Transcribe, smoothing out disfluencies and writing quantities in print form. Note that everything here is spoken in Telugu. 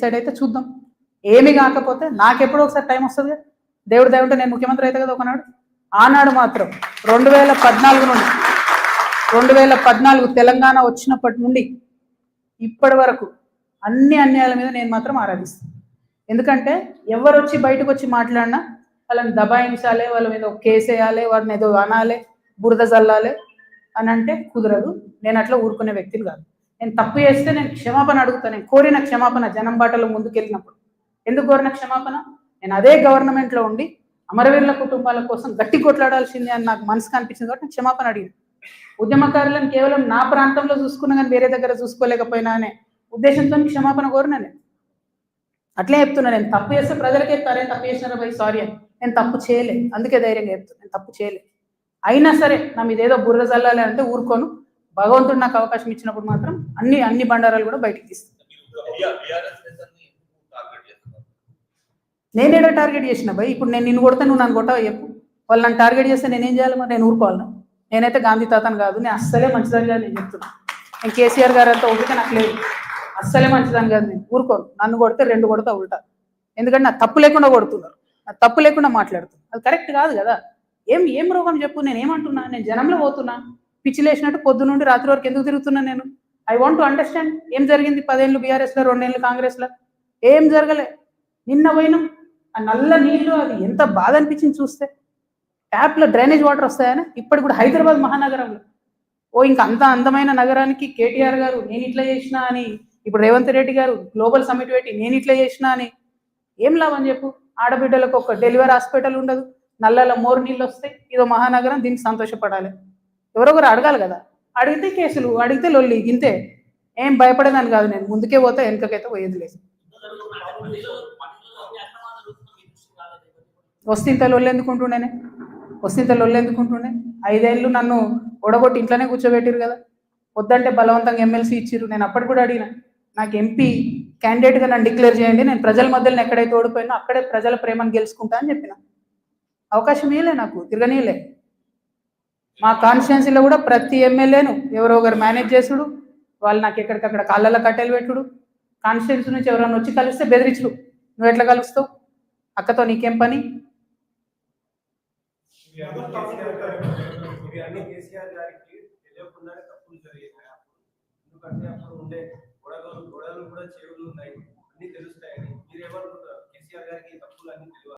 సైడ్ అయితే చూద్దాం. ఏమి కాకపోతే నాకెప్పుడో ఒకసారి టైం వస్తుంది కదా, దేవుడు దేవుంటే నేను ముఖ్యమంత్రి అయితే కదా ఒకనాడు. ఆనాడు మాత్రం 2014 నుండి 2014 తెలంగాణ వచ్చినప్పటి నుండి ఇప్పటి వరకు అన్ని అన్యాయాల మీద నేను మాత్రం ఆరాధిస్తాను. ఎందుకంటే ఎవరు వచ్చి బయటకు వచ్చి మాట్లాడినా వాళ్ళని దబాయించాలి, వాళ్ళ మీద ఒక కేసు వేయాలి, వారిని ఏదో అనాలి, బురద జల్లాలి అని అంటే కుదరదు. నేను అట్లా ఊరుకునే వ్యక్తిని కాదు. నేను తప్పు చేస్తే నేను క్షమాపణ అడుగుతాను. నేను కోరిన క్షమాపణ జనం బాటలో ముందుకెళ్ళినప్పుడు ఎందుకు కోరిన క్షమాపణ? నేను అదే గవర్నమెంట్లో ఉండి అమరవీరుల కుటుంబాల కోసం గట్టి కొట్లాడాల్సిందే అని నాకు మనసుకు అనిపించింది కాబట్టి నేను క్షమాపణ అడిగింది. ఉద్యమకారులను కేవలం నా ప్రాంతంలో చూసుకున్నా కానీ వేరే దగ్గర చూసుకోలేకపోయినా అనే ఉద్దేశంతో క్షమాపణ కోరినా నేను. అట్లే చెప్తున్నా, నేను తప్పు చేస్తే ప్రజలకే చెప్తారే తప్పు చేసినారా భయ్ సారీ అని. నేను తప్పు చేయలే, అందుకే ధైర్యంగా చెప్తాను నేను తప్పు చేయలే. అయినా సరే నా మీద ఏదో బుర్ర చల్లాలి అంటే ఊరుకోను. భగవంతుడు నాకు అవకాశం ఇచ్చినప్పుడు మాత్రం అన్ని బండారాలు కూడా బయటికి తీస్తాను. నేనేడో టార్గెట్ చేసిన భయ్. ఇప్పుడు నేను నిన్ను కొడతా, నువ్వు నన్ను కొట్టావు చెప్పు. వాళ్ళు నన్ను టార్గెట్ చేస్తే నేనేం చేయాలి మరి? నేను ఊరుకోవాలను? నేనైతే గాంధీ తాతను కాదు, నేను అస్సలే మంచిదని కాదు నేను చెప్తున్నా. నేను కేసీఆర్ గారు అంతా ఓపిక నాకు లేదు, అస్సలే మంచిదని కాదు. నేను ఊరుకోను. నన్ను కొడితే 2 కొడతా ఉల్టా. ఎందుకంటే నా తప్పు లేకుండా కొడుతున్నారు, నా తప్పు లేకుండా మాట్లాడుతున్నారు. అది కరెక్ట్ కాదు కదా. ఏం రోగం చెప్పు? నేను ఏమంటున్నా? నేను జనంలో పోతున్నా, పిచ్చి లేచినట్టు పొద్దు నుండి రాత్రి వరకు ఎందుకు తిరుగుతున్నా నేను? ఐ వాంట్ టు అండర్స్టాండ్ ఏం జరిగింది. 10 ఏళ్ళు బీఆర్ఎస్లో, 2 ఏళ్ళు కాంగ్రెస్లో ఏం జరగలే. నిన్న పోయినాం, ఆ నల్ల నీళ్లు అది ఎంత బాధ అనిపించింది చూస్తే. ట్యాప్లో డ్రైనేజ్ వాటర్ వస్తాయని ఇప్పటికి కూడా హైదరాబాద్ మహానగరంలో ఇంకా అంత అందమైన నగరానికి కేటీఆర్ గారు నేను ఇట్లా చేసినా అని, ఇప్పుడు రేవంత్ రెడ్డి గారు గ్లోబల్ సమిట్ పెట్టి నేను ఇట్లా చేసినా అని ఏం లాభం చెప్పు? ఆడబిడ్డలకు ఒక డెలివరీ హాస్పిటల్ ఉండదు, నల్లలో మోరు నీళ్ళు వస్తాయి, ఇదో మహానగరం, దీనికి సంతోషపడాలి. ఎవరొకరు అడగాలి కదా. అడిగితే కేసులు, అడిగితే లొల్లి, ఇంతే. ఏం భయపడేదాన్ని కాదు నేను. ముందుకే పోతే వెనకకైతే పోయేది లేదు. వస్తే లొల్లు ఎందుకుంటుండేనే? వస్తే లొల్లు ఎందుకుంటుండే? 5 ఏళ్ళు నన్ను ఒడగొట్టి ఇంట్లోనే కూర్చోబెట్టిరు కదా. వద్దంటే బలవంతంగా ఎమ్మెల్సీ ఇచ్చిరు. నేను అప్పటికి కూడా అడిగిన, నాకు ఎంపీ క్యాండిడేట్గా నన్ను డిక్లేర్ చేయండి, నేను ప్రజల మధ్యలో ఎక్కడైతే ఓడిపోయినా అక్కడే ప్రజల ప్రేమను గెలుచుకుంటా అని చెప్పిన. అవకాశం ఇవ్వలే నాకు, తిరగనీయలే. మా కాన్స్టిట్యున్సీలో కూడా ప్రతి ఎమ్మెల్యేను ఎవరో ఒకరు మేనేజ్ చేసుడు, వాళ్ళు నాకు ఎక్కడికక్కడ కాళ్ళలో కట్టెలు పెట్టుడు, కాన్స్టిట్యున్సీ నుంచి ఎవరైనా వచ్చి కలిస్తే బెదిరించుడు. నువ్వు ఎట్లా కలుస్తావు? అక్కతో నీకేం పని? కేసీఆర్ గారికి తెలియకుండానే తప్పులు జరిగాయి. ఎందుకంటే అప్పుడు ఉండే గొడవలు కూడా చెవులు ఉన్నాయి, అన్ని తెలుస్తాయని. మీరేమనుకుంటారు? కేసీఆర్ గారికి తప్పులు అన్ని తెలియాలి.